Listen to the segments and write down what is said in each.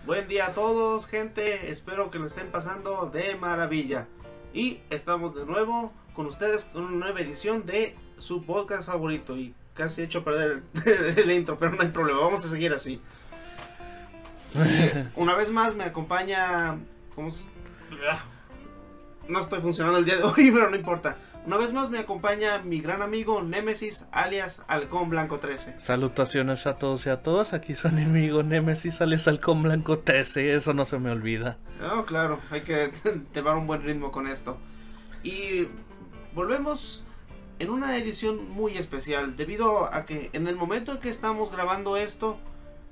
Buen día a todos, gente. Espero que lo estén pasando de maravilla. Y estamos de nuevo con ustedes con una nueva edición de su podcast favorito. Y casi he hecho perder el intro, pero no hay problema, vamos a seguir así. Y una vez más me acompaña... No estoy funcionando el día de hoy, pero no importa. Una vez más me acompaña mi gran amigo Némesis, alias Halcón Blanco 13. Salutaciones a todos y a todas, aquí su enemigo Némesis, alias Halcón Blanco 13, eso no se me olvida. No, claro, hay que llevar un buen ritmo con esto. Y volvemos en una edición muy especial, debido a que en el momento en que estamos grabando esto,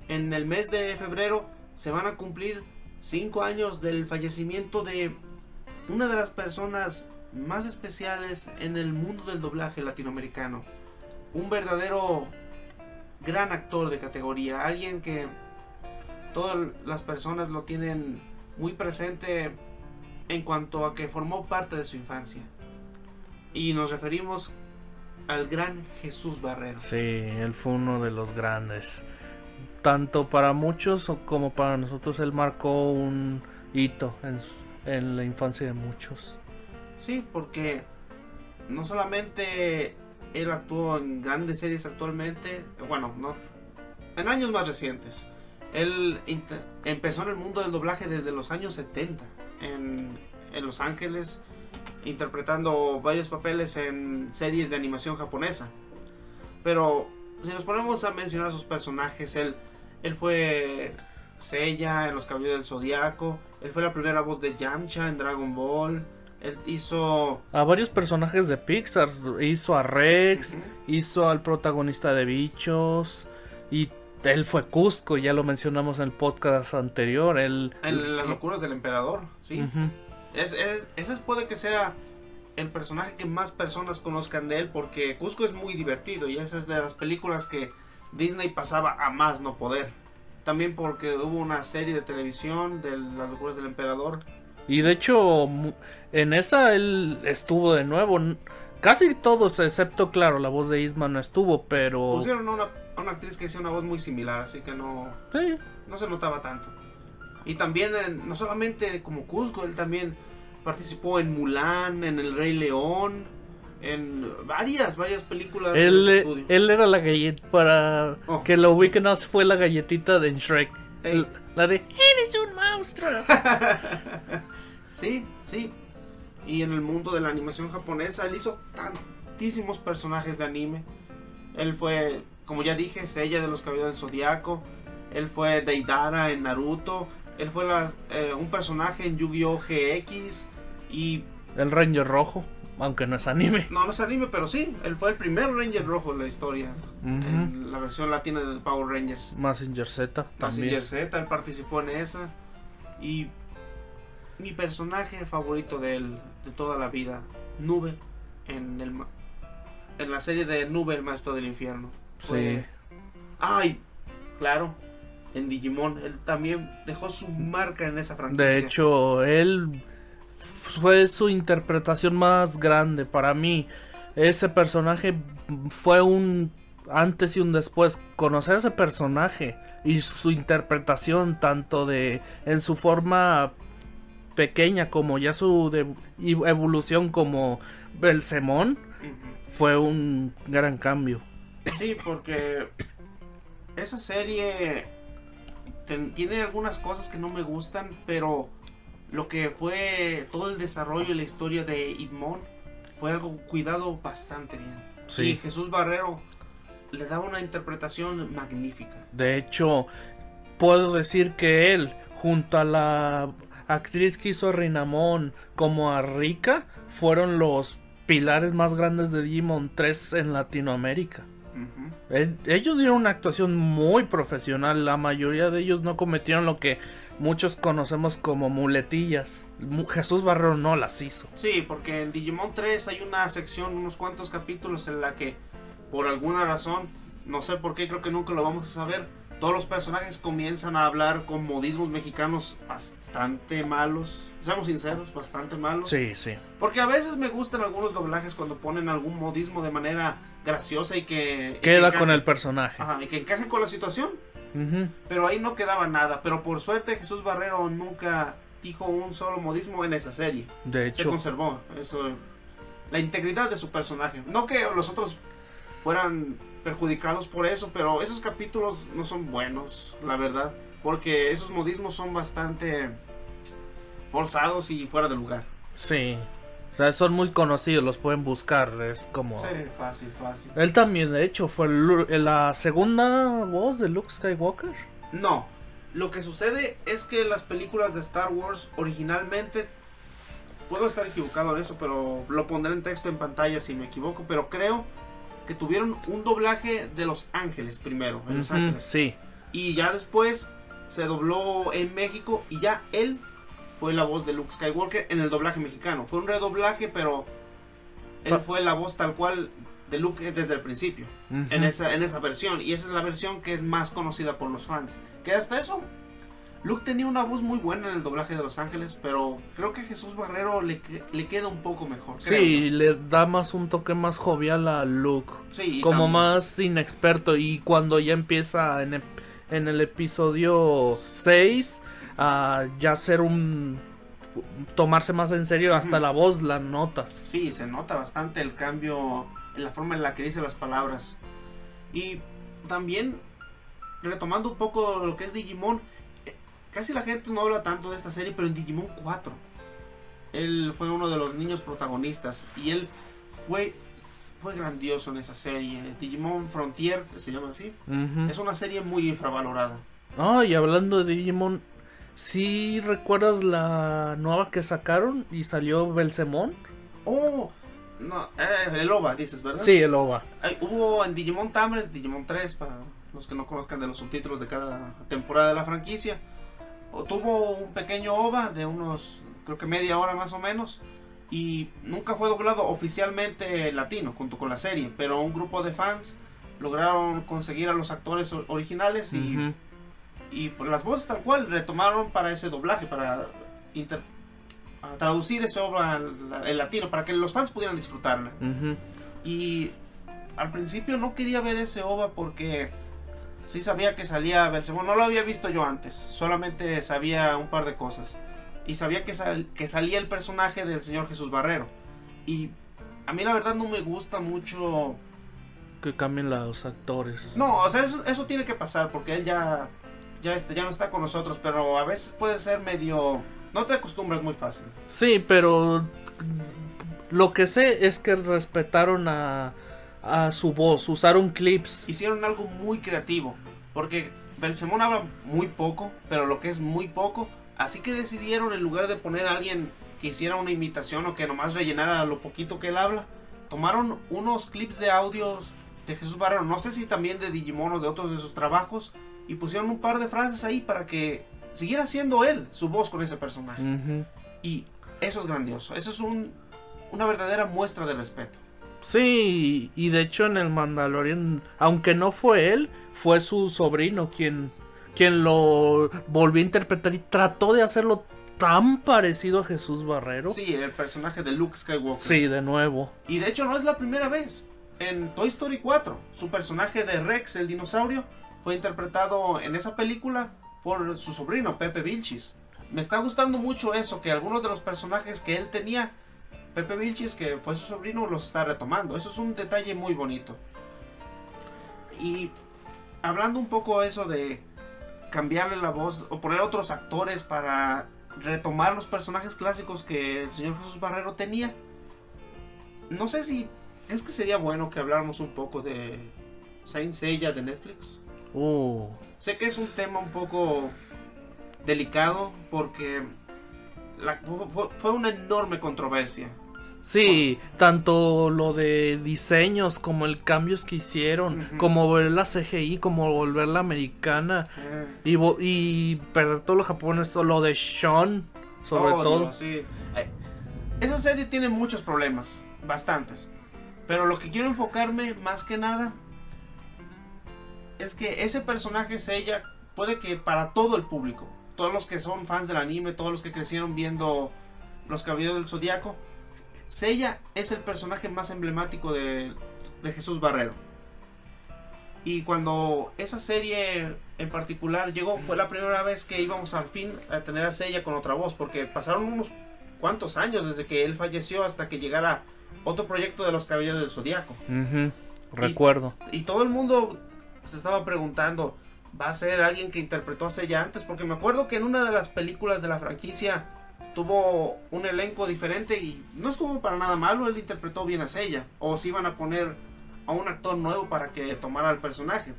en el mes de febrero, se van a cumplir 5 años del fallecimiento de una de las personas más especiales en el mundo del doblaje latinoamericano. Un verdadero gran actor de categoría, alguien que todas las personas lo tienen muy presente en cuanto a que formó parte de su infancia. Y nos referimos al gran Jesús Barrero. Sí, él fue uno de los grandes. Tanto para muchos como para nosotros, él marcó un hito en la infancia de muchos. Sí, porque no solamente él actuó en grandes series actualmente, bueno, no, en años más recientes. Él empezó en el mundo del doblaje desde los años 70 en Los Ángeles, interpretando varios papeles en series de animación japonesa. Pero si nos ponemos a mencionar sus personajes, él fue Seiya en Los Caballeros del Zodiaco, él fue la primera voz de Yamcha en Dragon Ball. Él hizo a varios personajes de Pixar, hizo a Rex, hizo al protagonista de Bichos, y él fue Cusco, ya lo mencionamos en el podcast anterior. En Las locuras del emperador, sí. Ese puede que sea el personaje que más personas conozcan de él, porque Cusco es muy divertido y esa es de las películas que Disney pasaba a más no poder. También porque hubo una serie de televisión de Las locuras del emperador. Y de hecho, en esa él estuvo de nuevo. Casi todos, excepto, claro, la voz de Isma no estuvo, pero... Pusieron a una actriz que hacía una voz muy similar, así que no se notaba tanto. Y también, no solamente como Cusco, él también participó en Mulan, en El Rey León, en varias películas de estudio. Él era la galleta, para que lo ubiquen, no, fue la galletita de Shrek. La de, eres un monstruo. Sí. Y en el mundo de la animación japonesa, él hizo tantísimos personajes de anime. Él fue, como ya dije, Seiya de Los Caballeros del Zodiaco. Él fue Deidara en Naruto. Él fue un personaje en Yu-Gi-Oh! GX. Y el Ranger Rojo, aunque no es anime. No es anime, pero sí. Él fue el primer Ranger Rojo en la historia. En la versión latina de Power Rangers. Mazinger Z también. Mazinger Z, él participó en esa. Y mi personaje favorito de él, de toda la vida, Nube, en la serie de Nube, el maestro del infierno. Sí. Ay, claro, en Digimon, él también dejó su marca en esa franquicia. De hecho, él fue su interpretación más grande para mí. Ese personaje fue un antes y un después. Conocer ese personaje y su interpretación, tanto en su forma pequeña como ya su evolución como Belzemón, fue un gran cambio. Sí, porque esa serie tiene algunas cosas que no me gustan, pero lo que fue todo el desarrollo y la historia de Idmon fue algo cuidado bastante bien. Sí. Y Jesús Barrero le daba una interpretación magnífica. De hecho, puedo decir que él, junto a la actriz que hizo a Rinamon como a Rika, fueron los pilares más grandes de Digimon 3 en Latinoamérica. Ellos dieron una actuación muy profesional. La mayoría de ellos no cometieron lo que muchos conocemos como muletillas. Jesús Barrero no las hizo. Sí, porque en Digimon 3 hay una sección, unos cuantos capítulos en la que, por alguna razón, no sé por qué, creo que nunca lo vamos a saber, todos los personajes comienzan a hablar con modismos mexicanos bastante malos. Seamos sinceros, bastante malos. Sí. Porque a veces me gustan algunos doblajes cuando ponen algún modismo de manera graciosa y que queda con el personaje. Ajá, y que encaje con la situación. Pero ahí no quedaba nada. Pero por suerte Jesús Barrero nunca dijo un solo modismo en esa serie. De hecho, se conservó eso, la integridad de su personaje. No que los otros fueran perjudicados por eso, pero esos capítulos no son buenos, la verdad, porque esos modismos son bastante forzados y fuera de lugar. Sí. O sea, son muy conocidos, los pueden buscar, es como... Sí, fácil. Él también, de hecho, fue la segunda voz de Luke Skywalker. No, lo que sucede es que las películas de Star Wars originalmente, puedo estar equivocado en eso, pero lo pondré en texto en pantalla si me equivoco, pero creo que tuvieron un doblaje de Los Ángeles primero, en Los Ángeles. Sí. Y ya después se dobló en México y ya él fue la voz de Luke Skywalker en el doblaje mexicano. Fue un redoblaje, pero él fue la voz tal cual de Luke desde el principio, en esa versión. Y esa es la versión que es más conocida por los fans. Que hasta eso, Luke tenía una voz muy buena en el doblaje de Los Ángeles, pero creo que Jesús Barrero le queda un poco mejor. Sí, le da más un toque más jovial a Luke. Sí, como también más inexperto. Y cuando ya empieza en el episodio 6 a ya ser tomarse más en serio, hasta la voz la notas. Sí, se nota bastante el cambio en la forma en la que dice las palabras. Y también, retomando un poco lo que es Digimon, casi la gente no habla tanto de esta serie, pero en Digimon 4 él fue uno de los niños protagonistas y él fue grandioso en esa serie. Digimon Frontier, que se llama así, es una serie muy infravalorada. Y hablando de Digimon, ¿sí recuerdas la nueva que sacaron y salió Belzemón? Oh, no, el OVA dices, ¿verdad? Sí, el OVA. Hubo en Digimon Tamers, Digimon 3, para los que no conozcan de los subtítulos de cada temporada de la franquicia. Tuvo un pequeño OVA de unos, creo que media hora más o menos, y nunca fue doblado oficialmente latino junto con la serie, pero un grupo de fans lograron conseguir a los actores originales y por las voces tal cual retomaron para ese doblaje, para traducir esa obra en latino, para que los fans pudieran disfrutarla. Y al principio no quería ver ese OVA porque sí sabía que salía Belzebón, no lo había visto yo antes, solamente sabía un par de cosas. Y sabía que salía el personaje del señor Jesús Barrero. Y a mí la verdad no me gusta mucho que cambien los actores. No, o sea, eso tiene que pasar porque él ya no está con nosotros, pero a veces puede ser medio... No te acostumbras muy fácil. Sí, pero lo que sé es que respetaron a su voz, usaron clips. Hicieron algo muy creativo, porque Belzemón habla muy poco, pero lo que es muy poco, así que decidieron, en lugar de poner a alguien que hiciera una imitación o que nomás rellenara lo poquito que él habla, tomaron unos clips de audios de Jesús Barrero, no sé si también de Digimon o de otros de sus trabajos, y pusieron un par de frases ahí para que siguiera siendo él su voz con ese personaje. Y eso es grandioso, eso es una verdadera muestra de respeto. Sí, y de hecho en el Mandalorian, aunque no fue él, fue su sobrino quien lo volvió a interpretar y trató de hacerlo tan parecido a Jesús Barrero. Sí, el personaje de Luke Skywalker. Sí, de nuevo. Y de hecho no es la primera vez. En Toy Story 4, su personaje de Rex, el dinosaurio, fue interpretado en esa película por su sobrino, Pepe Vilchis. Me está gustando mucho eso, que algunos de los personajes que él tenía, Pepe Vilchis, que fue su sobrino, los está retomando. Eso es un detalle muy bonito. Y hablando un poco eso de cambiarle la voz o poner otros actores para retomar los personajes clásicos que el señor Jesús Barrero tenía, no sé si es que sería bueno que habláramos un poco de Saint Seiya de Netflix. Sé que es un tema un poco delicado porque fue una enorme controversia. Sí, tanto lo de diseños como el cambios que hicieron, como volverla CGI, como volverla americana y perder todo lo japonés, o lo de Sean, sobre todo. Dios, sí. Esa serie tiene muchos problemas, bastantes, pero lo que quiero enfocarme más que nada es que ese personaje Seiya puede que para todo el público, todos los que son fans del anime, todos los que crecieron viendo Los Caballeros del Zodiaco, Seiya es el personaje más emblemático de Jesús Barrero. Y cuando esa serie en particular llegó, fue la primera vez que íbamos al fin a tener a Seiya con otra voz, porque pasaron unos cuantos años desde que él falleció hasta que llegara otro proyecto de los Caballeros del Zodiaco. Recuerdo. Y todo el mundo se estaba preguntando, ¿va a ser alguien que interpretó a Seiya antes? Porque me acuerdo que en una de las películas de la franquicia tuvo un elenco diferente y no estuvo para nada malo, él interpretó bien a Seiya. O si iban a poner a un actor nuevo para que tomara el personaje.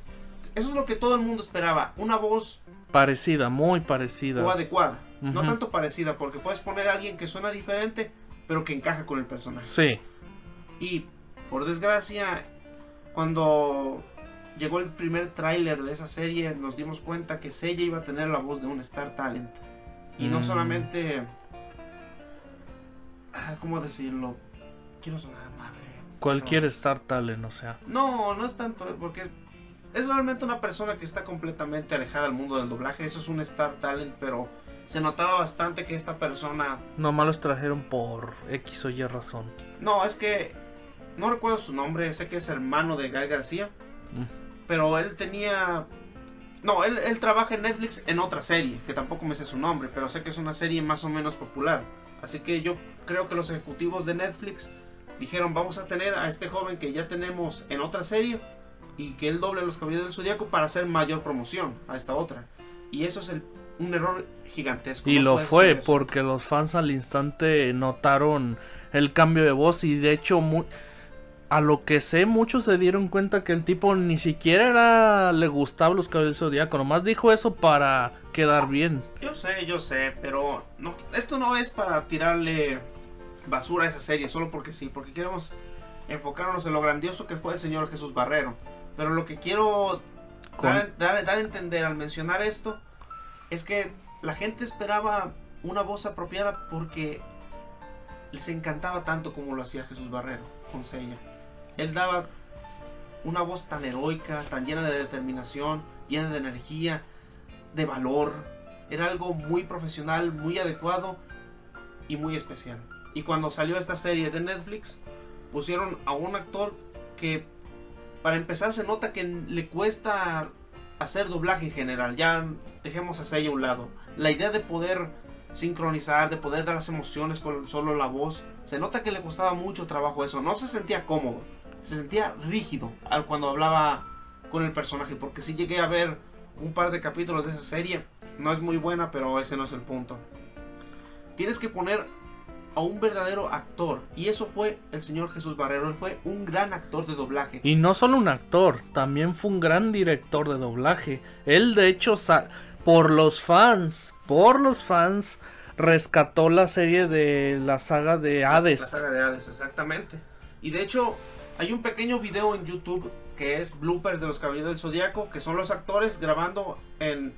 Eso es lo que todo el mundo esperaba, una voz parecida, muy parecida. O adecuada, no tanto parecida, porque puedes poner a alguien que suena diferente, pero que encaja con el personaje. Sí. Y por desgracia, cuando llegó el primer tráiler de esa serie, nos dimos cuenta que Seiya iba a tener la voz de un Star Talent. Y no solamente... ¿cómo decirlo? Quiero sonar amable. Cualquier Star Talent, o sea. No, no es tanto, porque es realmente una persona que está completamente alejada del mundo del doblaje. Eso es un Star Talent, pero se notaba bastante que esta persona... Nomás los trajeron por X o Y razón. No, es que... No recuerdo su nombre, sé que es hermano de Gael García. Pero él tenía... No, él trabaja en Netflix en otra serie, que tampoco me sé su nombre, pero sé que es una serie más o menos popular. Así que yo creo que los ejecutivos de Netflix dijeron, vamos a tener a este joven que ya tenemos en otra serie y que él doble los Caballeros del Zodiaco para hacer mayor promoción a esta otra. Y eso es un error gigantesco. Y lo fue, porque los fans al instante notaron el cambio de voz y de hecho... A lo que sé, muchos se dieron cuenta que el tipo ni siquiera le gustaba los Caballeros del Zodiaco. Nomás dijo eso para quedar bien. Yo sé, pero no, esto no es para tirarle basura a esa serie solo porque sí, porque queremos enfocarnos en lo grandioso que fue el señor Jesús Barrero. Pero lo que quiero dar a entender al mencionar esto es que la gente esperaba una voz apropiada porque les encantaba tanto como lo hacía Jesús Barrero con Seiya. Él daba una voz tan heroica, tan llena de determinación, llena de energía, de valor. Era algo muy profesional, muy adecuado y muy especial. Y cuando salió esta serie de Netflix, pusieron a un actor que, para empezar, se nota que le cuesta hacer doblaje en general. Ya dejemos a Seiya a un lado. La idea de poder sincronizar, de poder dar las emociones con solo la voz, se nota que le costaba mucho trabajo eso. No se sentía cómodo, se sentía rígido cuando hablaba con el personaje, porque sí llegué a ver un par de capítulos de esa serie. No es muy buena, pero ese no es el punto. Tienes que poner a un verdadero actor, y eso fue el señor Jesús Barrero. Él fue un gran actor de doblaje. Y no solo un actor, también fue un gran director de doblaje. Él de hecho por los fans, rescató la serie de la saga de Hades. La saga de Hades, exactamente. Y de hecho, hay un pequeño video en YouTube que es bloopers de los Caballeros del Zodiaco, que son los actores grabando en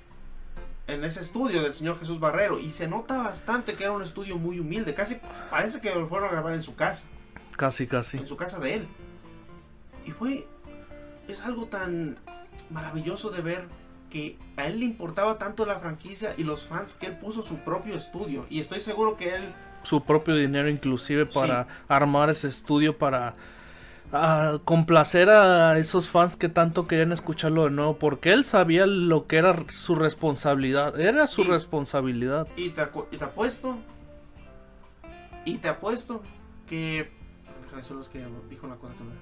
ese estudio del señor Jesús Barrero. Y se nota bastante que era un estudio muy humilde. Casi parece que lo fueron a grabar en su casa. Casi. En su casa de él. Y es algo tan maravilloso de ver que a él le importaba tanto la franquicia y los fans, que él puso su propio estudio. Y estoy seguro que él... Su propio dinero inclusive para armar ese estudio, para complacer a esos fans que tanto querían escucharlo de nuevo. Porque él sabía lo que era su responsabilidad. Era su responsabilidad. Y te apuesto que... Solo es que dijo una cosa que no era.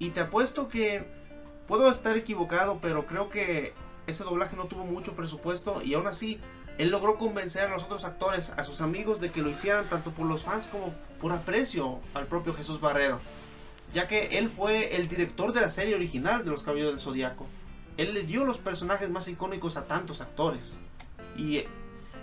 Y te apuesto que... Puedo estar equivocado, pero creo que ese doblaje no tuvo mucho presupuesto y aún así él logró convencer a los otros actores, a sus amigos, de que lo hicieran tanto por los fans como por aprecio al propio Jesús Barrero, ya que él fue el director de la serie original de los Caballeros del Zodiaco. Él le dio los personajes más icónicos a tantos actores. Y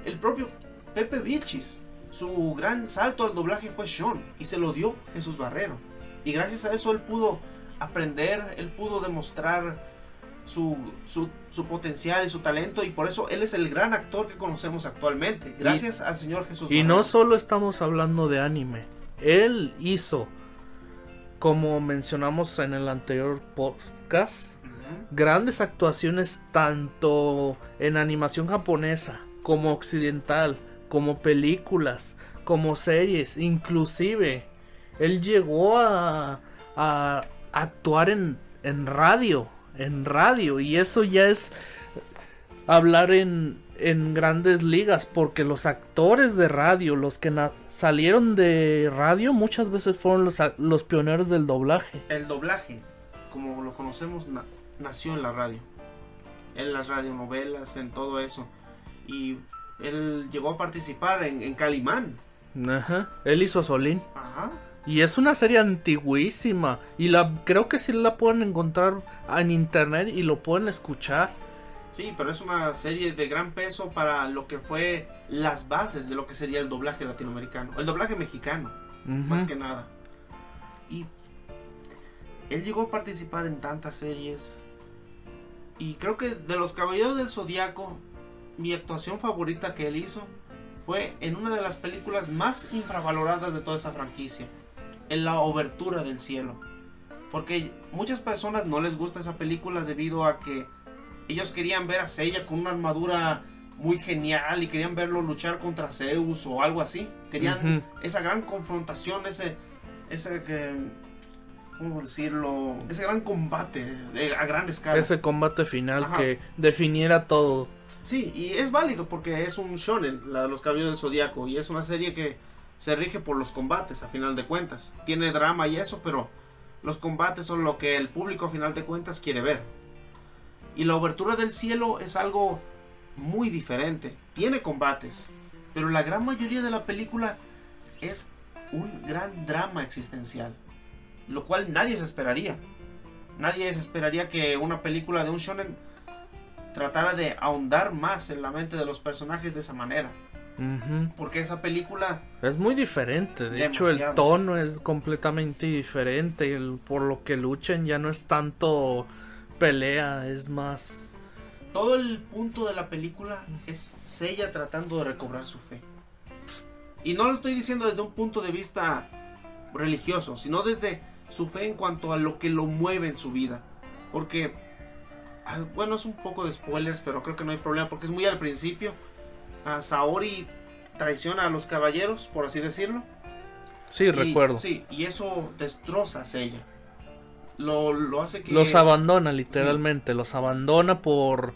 el propio Pepe Vilchis, su gran salto al doblaje fue Sean, y se lo dio Jesús Barrero. Y gracias a eso él pudo aprender, él pudo demostrar su potencial y su talento, y por eso él es el gran actor que conocemos actualmente, gracias al señor Jesús Barrero. Y no solo estamos hablando de anime, él hizo, como mencionamos en el anterior podcast, grandes actuaciones tanto en animación japonesa como occidental, como películas, como series. Inclusive él llegó a actuar en radio, en radio. Y eso ya es hablar en grandes ligas, porque los actores de radio, los que salieron de radio, muchas veces fueron los pioneros del doblaje. El doblaje, como lo conocemos, nació en la radio, en las radionovelas, en todo eso. Y él llegó a participar en Calimán. Ajá, él hizo Solín. Ajá. Y es una serie antiguísima. Y creo que sí la pueden encontrar en internet y lo pueden escuchar. Sí, pero es una serie de gran peso para lo que fue las bases de lo que sería el doblaje latinoamericano. El doblaje mexicano, más que nada. Y él llegó a participar en tantas series. Y creo que de los Caballeros del Zodiaco, mi actuación favorita que él hizo fue en una de las películas más infravaloradas de toda esa franquicia, en La Obertura del Cielo. Porque muchas personas no les gusta esa película debido a que ellos querían ver a Seiya con una armadura muy genial y querían verlo luchar contra Zeus o algo así. Querían esa gran confrontación, ese ¿cómo decirlo? Ese gran combate a gran escala. Ese combate final que definiera todo. Sí, y es válido porque es un shonen, los Caballeros del Zodiaco, y es una serie que se rige por los combates a final de cuentas. Tiene drama y eso, pero los combates son lo que el público a final de cuentas quiere ver. Y La Obertura del Cielo es algo muy diferente. Tiene combates, pero la gran mayoría de la película es un gran drama existencial, lo cual nadie se esperaría. Nadie se esperaría que una película de un shonen tratara de ahondar más en la mente de los personajes de esa manera. Porque esa película es muy diferente. De hecho, el tono es completamente diferente. Por lo que luchan ya no es tanto pelea, es más... Todo el punto de la película es Seiya tratando de recobrar su fe. Y no lo estoy diciendo desde un punto de vista religioso, sino desde su fe en cuanto a lo que lo mueve en su vida. Porque, bueno, es un poco de spoilers, pero creo que no hay problema porque es muy al principio. Saori traiciona a los caballeros, por así decirlo. Sí, recuerdo. Sí, y eso destroza a Seiya. Lo hace que... Los abandona literalmente, los abandona por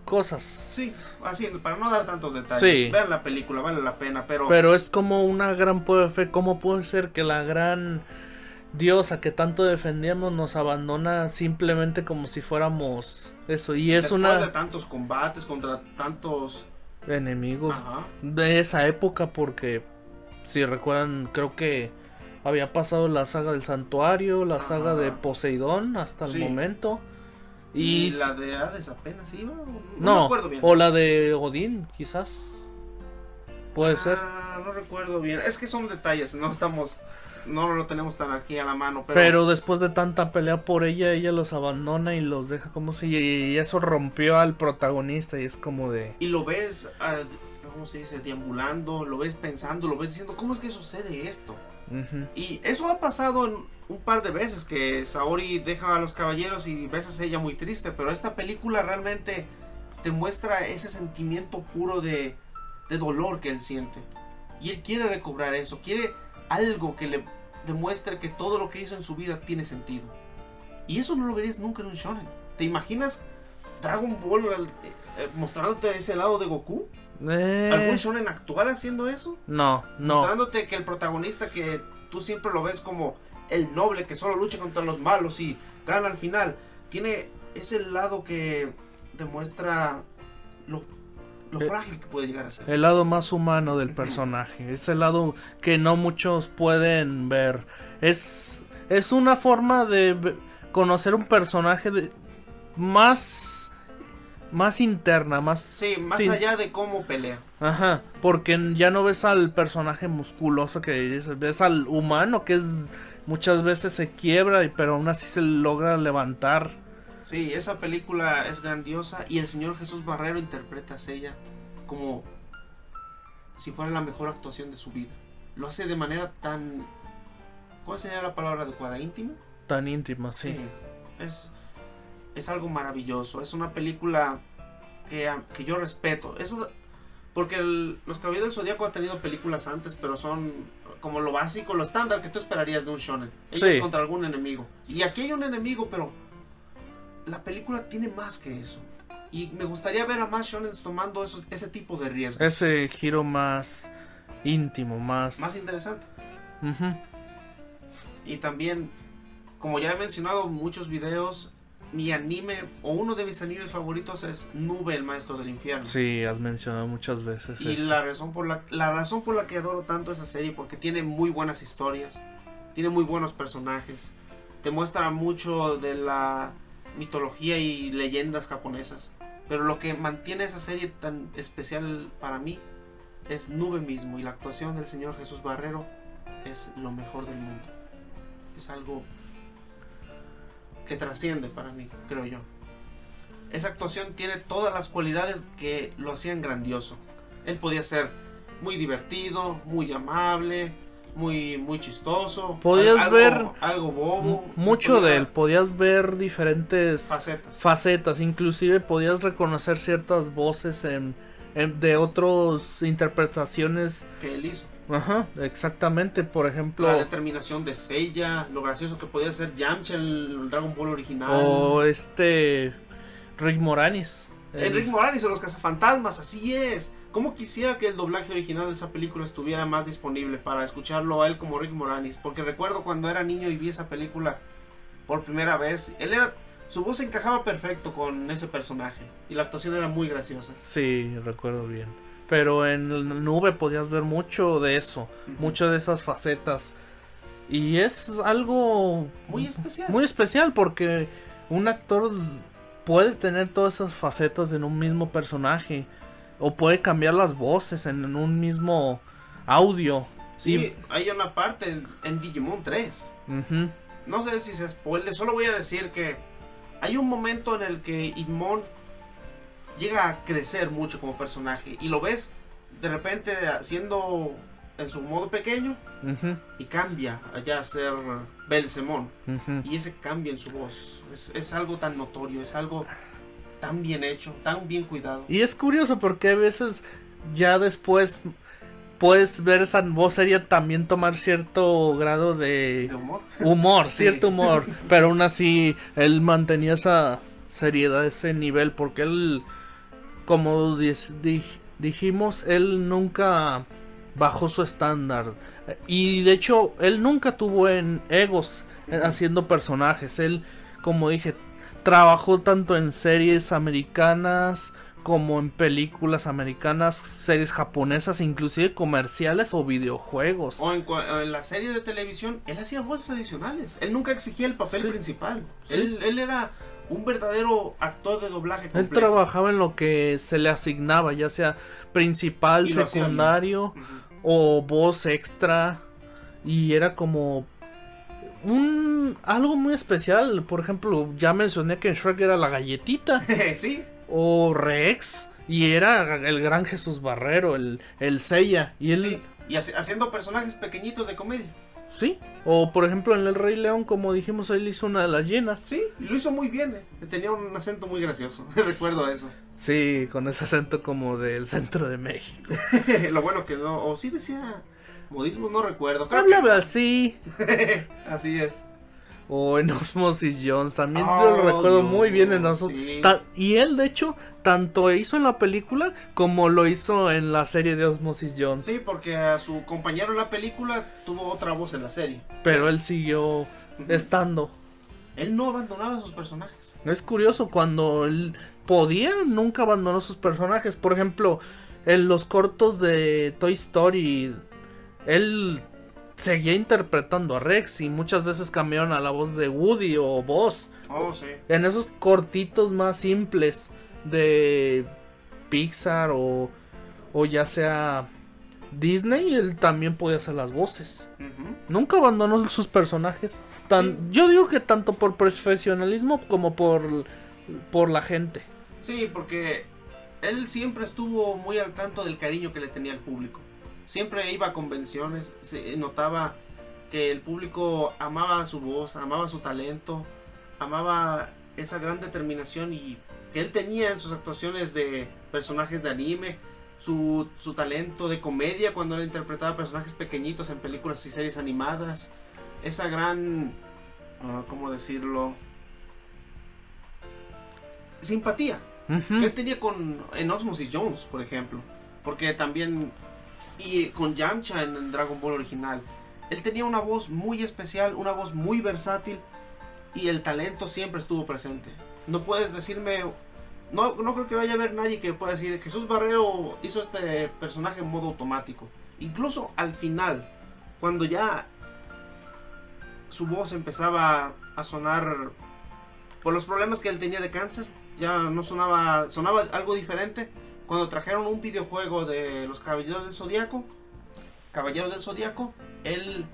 cosas. Sí, así, para no dar tantos detalles. Sí. Vean la película, vale la pena, pero... Pero es como una gran prueba de fe. ¿Cómo puede ser que la gran diosa que tanto defendíamos nos abandona simplemente como si fuéramos eso? Y es después de tantos combates contra tantos enemigos de esa época, porque si recuerdan, creo que había pasado la saga del santuario, la saga de Poseidón hasta el momento. Y la de Hades apenas iba. No me acuerdo bien. O la de Odín, quizás. Puede ser. No recuerdo bien. Es que son detalles, no lo tenemos tan aquí a la mano. Pero después de tanta pelea por ella los abandona y los deja como si... Y eso rompió al protagonista y es como de... Y lo ves, ¿cómo se dice? Deambulando, lo ves pensando, lo ves diciendo, ¿cómo es que sucede esto? Y eso ha pasado en un par de veces, que Saori deja a los caballeros y ves a ella muy triste, pero esta película realmente te muestra ese sentimiento puro de dolor que él siente. Y él quiere recobrar eso, quiere algo que le demuestre que todo lo que hizo en su vida tiene sentido. Y eso no lo verías nunca en un shonen. ¿Te imaginas Dragon Ball mostrándote ese lado de Goku? ¿Algún shonen actual haciendo eso? No. Mostrándote que el protagonista, que tú siempre lo ves como el noble que solo lucha contra los malos y gana al final, tiene ese lado que demuestra lo frágil que puede llegar a ser. El lado más humano del personaje. Es el lado que no muchos pueden ver. Es una forma de conocer un personaje más interna, más allá de cómo pelea. Porque ya no ves al personaje musculoso que ves al humano que muchas veces se quiebra, pero aún así se logra levantar. Sí, esa película es grandiosa y el señor Jesús Barrero interpreta a Seiya como si fuera la mejor actuación de su vida. Lo hace de manera tan... ¿Cuál sería la palabra adecuada? ¿Íntima? Tan íntima, sí. Es algo maravilloso. Es una película que yo respeto. Porque los Caballeros del Zodiaco han tenido películas antes, pero son como lo básico, lo estándar que tú esperarías de un shonen. Ellos contra algún enemigo. Y aquí hay un enemigo, pero la película tiene más que eso. Y me gustaría ver a más shonens tomando ese tipo de riesgo. Ese giro más íntimo, más interesante. Uh-huh. Y también, como ya he mencionado en muchos videos, mi anime, o uno de mis animes favoritos es Nube, el maestro del infierno. Sí, has mencionado muchas veces y eso. la razón por la que adoro tanto esa serie, porque tiene muy buenas historias, tiene muy buenos personajes, te muestra mucho de la mitología y leyendas japonesas, pero lo que mantiene esa serie tan especial para mí es Nube mismo, y la actuación del señor Jesús Barrero es lo mejor del mundo. Es algo que trasciende para mí, creo yo. Esa actuación tiene todas las cualidades que lo hacían grandioso. Él podía ser muy divertido, muy amable, muy chistoso. Podías ver algo bobo. Mucho de él, podías ver diferentes facetas. Inclusive podías reconocer ciertas voces de otras interpretaciones que él hizo. Ajá, exactamente, por ejemplo... La determinación de Seiya, lo gracioso que podía ser Yamcha en el Dragon Ball original. O Rick Moranis. Rick Moranis en Los Cazafantasmas, así es. Cómo quisiera que el doblaje original de esa película estuviera más disponible para escucharlo a él como Rick Moranis. Porque recuerdo cuando era niño y vi esa película por primera vez, su voz encajaba perfecto con ese personaje y la actuación era muy graciosa. Sí, recuerdo bien. Pero en Nube podías ver mucho de eso, muchas de esas facetas. Y es algo muy especial. Muy especial porque un actor puede tener todas esas facetas en un mismo personaje. O puede cambiar las voces en un mismo audio. Sí, hay una parte en Digimon 3. Uh-huh. No sé si se spoiler, solo voy a decir que hay un momento en el que Idmon llega a crecer mucho como personaje y lo ves de repente siendo en su modo pequeño uh-huh. y cambia allá a ser Belzemon uh-huh. y ese cambio en su voz es algo tan notorio, es algo tan bien hecho, tan bien cuidado. Y es curioso porque a veces ya después puedes ver esa voz seria también tomar cierto grado de humor, cierto humor, pero aún así él mantenía esa seriedad, ese nivel, porque él, como dijimos, él nunca bajó su estándar. Y de hecho, él nunca tuvo egos haciendo personajes. Él, como dije, trabajó tanto en series americanas como en películas americanas, series japonesas, inclusive comerciales o videojuegos. O en la serie de televisión, él hacía voces adicionales. Él nunca exigía el papel principal. Sí. Él era un verdadero actor de doblaje completo. Él trabajaba en lo que se le asignaba, ya sea principal, secundario o voz extra. Y era como algo muy especial. Por ejemplo, ya mencioné que en Shrek era la galletita. Sí. O Rex. Y era el gran Jesús Barrero, el Seiya. Y él... Sí. Y haciendo personajes pequeñitos de comedia. Sí, o por ejemplo en El Rey León, como dijimos, él hizo una de las llenas. Sí, lo hizo muy bien, tenía un acento muy gracioso, recuerdo eso. Sí, con ese acento como del centro de México. Lo bueno que no, o sí decía modismos, no recuerdo. Hablaba así. Así es. O en Osmosis Jones, también yo lo recuerdo muy bien en Osmosis. Sí. Y él, de hecho, tanto hizo en la película como lo hizo en la serie de Osmosis Jones. Sí, porque a su compañero en la película tuvo otra voz en la serie. Pero él siguió estando. Él no abandonaba a sus personajes. Es curioso, cuando él podía, nunca abandonó sus personajes. Por ejemplo, en los cortos de Toy Story, él seguía interpretando a Rex y muchas veces cambiaron a la voz de Woody o Buzz. Oh, sí. En esos cortitos más simples de Pixar o ya sea Disney, él también podía hacer las voces. Nunca abandonó sus personajes. Yo digo que tanto por profesionalismo como por la gente. Sí, porque él siempre estuvo muy al tanto del cariño que le tenía el público. Siempre iba a convenciones, se notaba que el público amaba su voz, amaba su talento, amaba esa gran determinación y que él tenía en sus actuaciones de personajes de anime, su talento de comedia cuando él interpretaba personajes pequeñitos en películas y series animadas, esa gran, ¿cómo decirlo? simpatía que él tenía en Osmosis Jones, por ejemplo, porque también, y con Yamcha en Dragon Ball original, él tenía una voz muy especial, una voz muy versátil, y el talento siempre estuvo presente. No puedes decirme, no creo que vaya a haber nadie que pueda decir Jesús Barrero hizo este personaje en modo automático. Incluso al final, cuando ya su voz empezaba a sonar por los problemas que él tenía de cáncer, ya no sonaba algo diferente. Cuando trajeron un videojuego de los Caballeros del Zodiaco, él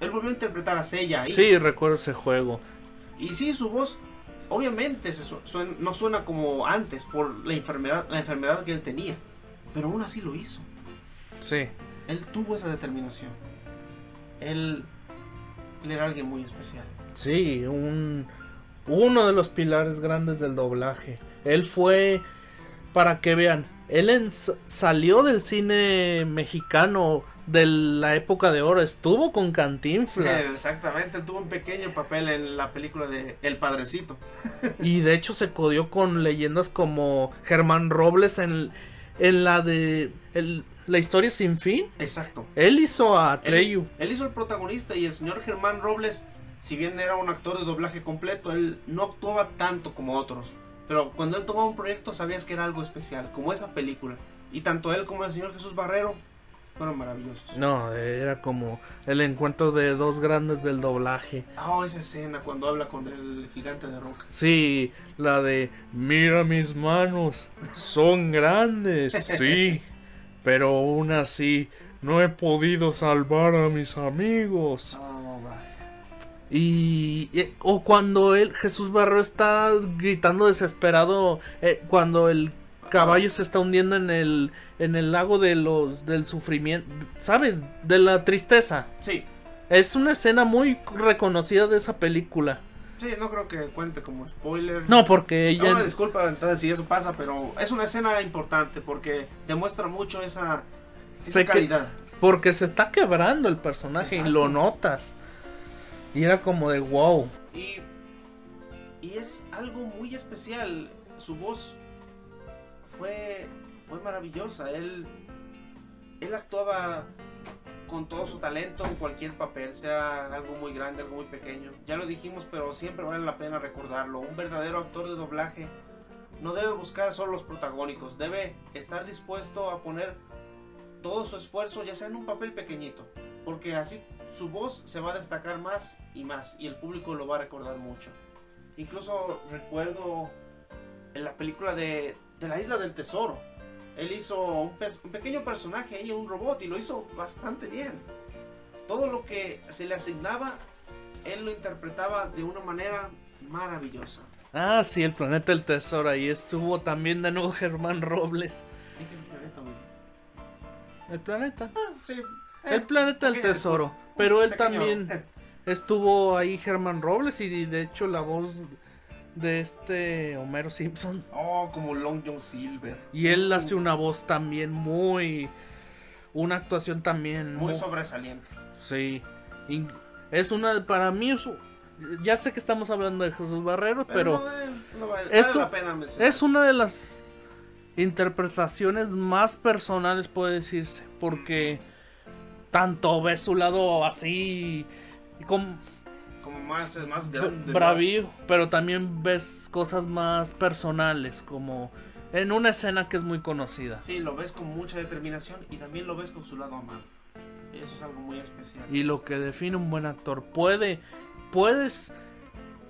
volvió a interpretar a Seiya ahí. Sí, recuerdo ese juego. Y sí, su voz obviamente no suena como antes por la enfermedad que él tenía, pero aún así lo hizo. Sí. Él tuvo esa determinación. Él era alguien muy especial. Sí, uno de los pilares grandes del doblaje. Él fue, para que vean, él salió del cine mexicano de la época de oro, estuvo con Cantinflas. Exactamente, tuvo un pequeño papel en la película de El Padrecito. Y de hecho se codió con leyendas como Germán Robles en la de La Historia Sin Fin. Exacto. Él hizo a Atreyu. Él hizo el protagonista, y el señor Germán Robles, si bien era un actor de doblaje completo, él no actuaba tanto como otros. Pero cuando él tomaba un proyecto sabías que era algo especial, como esa película. Y tanto él como el señor Jesús Barrero fueron maravillosos. No, era como el encuentro de dos grandes del doblaje. Esa escena cuando habla con el gigante de roca. Sí, la de mira mis manos, son grandes, sí, pero aún así no he podido salvar a mis amigos. O cuando Jesús Barrero está gritando desesperado cuando el caballo se está hundiendo en el lago del sufrimiento, ¿sabes? De la tristeza. Sí. Es una escena muy reconocida de esa película. Sí, no creo que cuente como spoiler. No, porque ella... Una disculpa entonces si eso pasa, pero es una escena importante porque demuestra mucho esa calidad. Porque se está quebrando el personaje. Exacto. Y lo notas. Y era como de wow. Y es algo muy especial. Su voz fue maravillosa. Él actuaba con todo su talento en cualquier papel, sea algo muy grande, algo muy pequeño. Ya lo dijimos, pero siempre vale la pena recordarlo. Un verdadero actor de doblaje no debe buscar solo los protagónicos, debe estar dispuesto a poner todo su esfuerzo, ya sea en un papel pequeñito, porque así su voz se va a destacar más y más, y el público lo va a recordar mucho. Incluso recuerdo en la película de la Isla del Tesoro, él hizo un pequeño personaje ahí, un robot, y lo hizo bastante bien. Todo lo que se le asignaba, él lo interpretaba de una manera maravillosa. Ah, sí, el Planeta del Tesoro, ahí estuvo también de nuevo Germán Robles. ¿El planeta? Sí. El Planeta del Tesoro. Pero él también estuvo ahí Germán Robles, y de hecho la voz de Homero Simpson. Como Long John Silver. Y él hace una voz también una actuación también muy sobresaliente. Sí. Para mí ya sé que estamos hablando de Jesús Barrero, pero no vale la pena mencionar. Es una de las interpretaciones más personales, puede decirse, porque tanto ves su lado así como más grande, bravío, pero también ves cosas más personales, como en una escena que es muy conocida. Sí, lo ves con mucha determinación y también lo ves con su lado amable. Eso es algo muy especial. Y lo que define un buen actor, puedes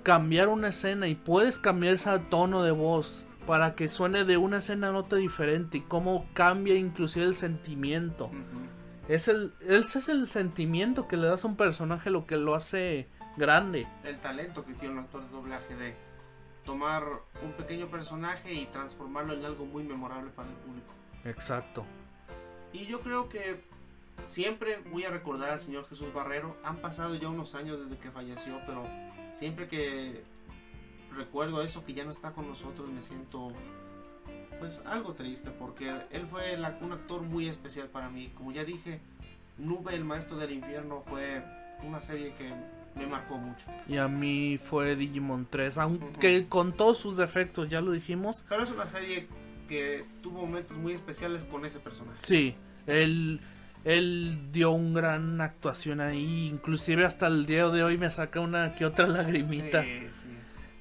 cambiar una escena y puedes cambiar ese tono de voz para que suene de una escena a otra diferente, y cómo cambia inclusive el sentimiento. Ese es el sentimiento que le das a un personaje, lo que lo hace grande. El talento que tiene un actor de doblaje de tomar un pequeño personaje y transformarlo en algo muy memorable para el público. Exacto. Y yo creo que siempre voy a recordar al señor Jesús Barrero. Han pasado ya unos años desde que falleció, pero siempre que recuerdo eso, que ya no está con nosotros, me siento pues algo triste, porque él fue un actor muy especial para mí. Como ya dije, Nube, el maestro del infierno, fue una serie que me marcó mucho. Y a mí fue Digimon 3, aunque con todos sus defectos, ya lo dijimos. Pero es una serie que tuvo momentos muy especiales con ese personaje. Sí, él dio una gran actuación ahí, inclusive hasta el día de hoy me saca una que otra lagrimita. Sí, sí.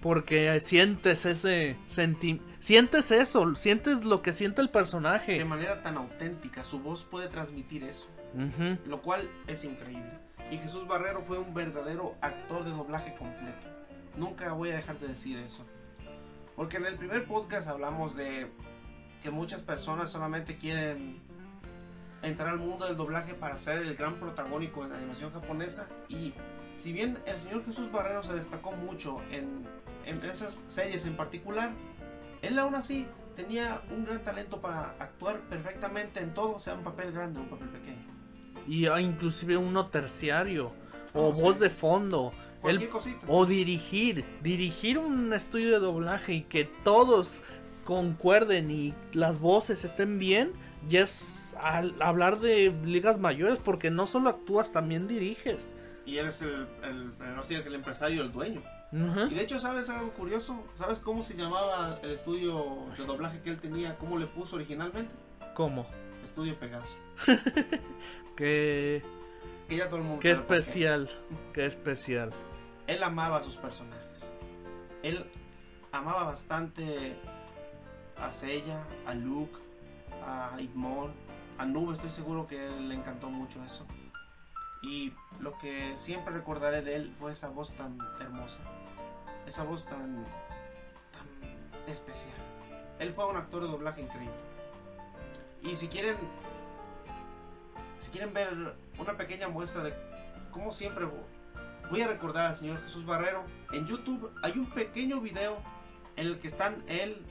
Porque sientes ese sientes eso, sientes lo que siente el personaje. De manera tan auténtica, su voz puede transmitir eso, lo cual es increíble. Y Jesús Barrero fue un verdadero actor de doblaje completo. Nunca voy a dejar de decir eso. Porque en el primer podcast hablamos de que muchas personas solamente quieren entrar al mundo del doblaje para ser el gran protagónico en la animación japonesa. Y si bien el señor Jesús Barrero se destacó mucho en esas series en particular, él aún así tenía un gran talento para actuar perfectamente en todo, sea un papel grande o un papel pequeño. Y inclusive uno terciario, o voz de fondo, cualquier cosita. O dirigir un estudio de doblaje y que todos concuerden y las voces estén bien, ya es hablar de ligas mayores, porque no solo actúas, también diriges. Y él es el empresario, el dueño. Y de hecho, ¿sabes algo curioso? ¿Sabes cómo se llamaba el estudio de doblaje que él tenía? ¿Cómo le puso originalmente? ¿Cómo? Estudio Pegaso. Que ya todo el mundo qué especial, qué especial. Él amaba a sus personajes. Él amaba bastante a Seiya, a Luke, a Igmon, a Nube. Estoy seguro que le encantó mucho eso. Y lo que siempre recordaré de él fue esa voz tan hermosa, esa voz tan especial. Él fue un actor de doblaje increíble. Y si quieren ver una pequeña muestra de cómo siempre voy a recordar al señor Jesús Barrero, en YouTube hay un pequeño video en el que están él,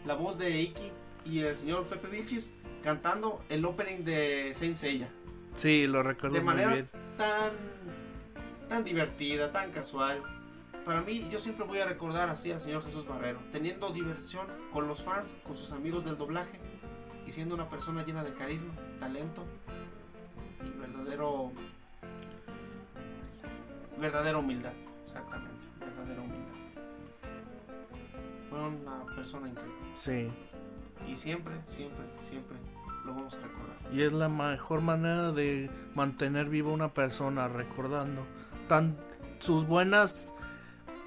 la voz de Iki y el señor Pepe Vilchis cantando el opening de Saint Seiya. Sí, lo recuerdo de manera muy bien. tan divertida, tan casual. Para mí, yo siempre voy a recordar así al señor Jesús Barrero, teniendo diversión con los fans, con sus amigos del doblaje, y siendo una persona llena de carisma, talento y verdadera humildad. Exactamente, verdadera humildad. Fue una persona increíble. Sí. Y siempre lo vamos a recordar. Y es la mejor manera de mantener viva una persona, recordando sus buenos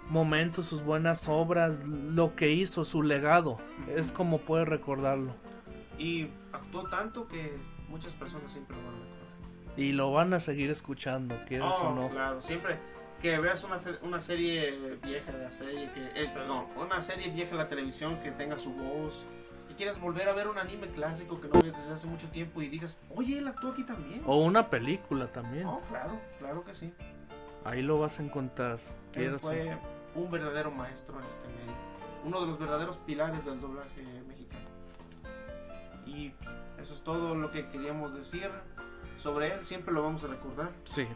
momentos, sus buenas obras, lo que hizo, su legado. Es como puedes recordarlo. Y actuó tanto que muchas personas siempre lo van a recordar. Y lo van a seguir escuchando, quieras o no. Claro, siempre que veas una serie vieja de la serie, una serie vieja de la televisión que tenga su voz, y quieres volver a ver un anime clásico que no ves desde hace mucho tiempo y digas, oye, él actuó aquí también. O una película también. Claro que sí. Ahí lo vas a encontrar. Él fue un verdadero maestro en este medio, uno de los verdaderos pilares del doblaje mexicano. Y eso es todo lo que queríamos decir sobre él. Siempre lo vamos a recordar. Sí.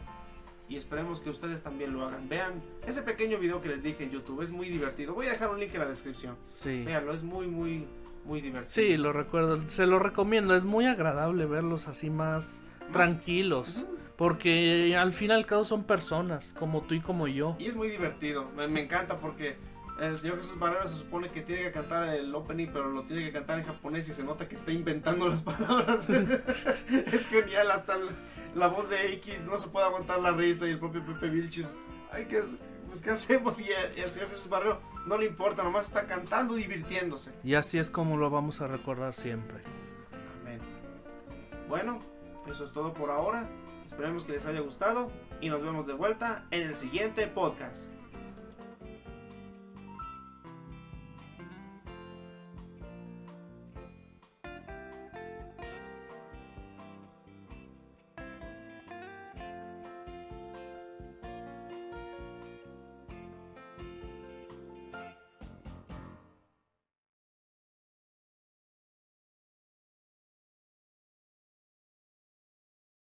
Y esperemos que ustedes también lo hagan. Vean ese pequeño video que les dije en YouTube, es muy divertido. Voy a dejar un link en la descripción. Sí. Véanlo, es muy divertido. Sí, lo recuerdo, se lo recomiendo. Es muy agradable verlos así más tranquilos. Porque al fin y al cabo son personas, como tú y como yo. Y es muy divertido, me encanta porque el señor Jesús Barrero se supone que tiene que cantar el opening, pero lo tiene que cantar en japonés y se nota que está inventando las palabras. Es genial, hasta la voz de Iki no se puede aguantar la risa, y el propio Pepe Vilchis. ¿Qué hacemos? Y el señor Jesús Barrero no le importa, nomás está cantando, divirtiéndose. Y así es como lo vamos a recordar siempre. Amén. Bueno, eso es todo por ahora. Esperemos que les haya gustado y nos vemos de vuelta en el siguiente podcast.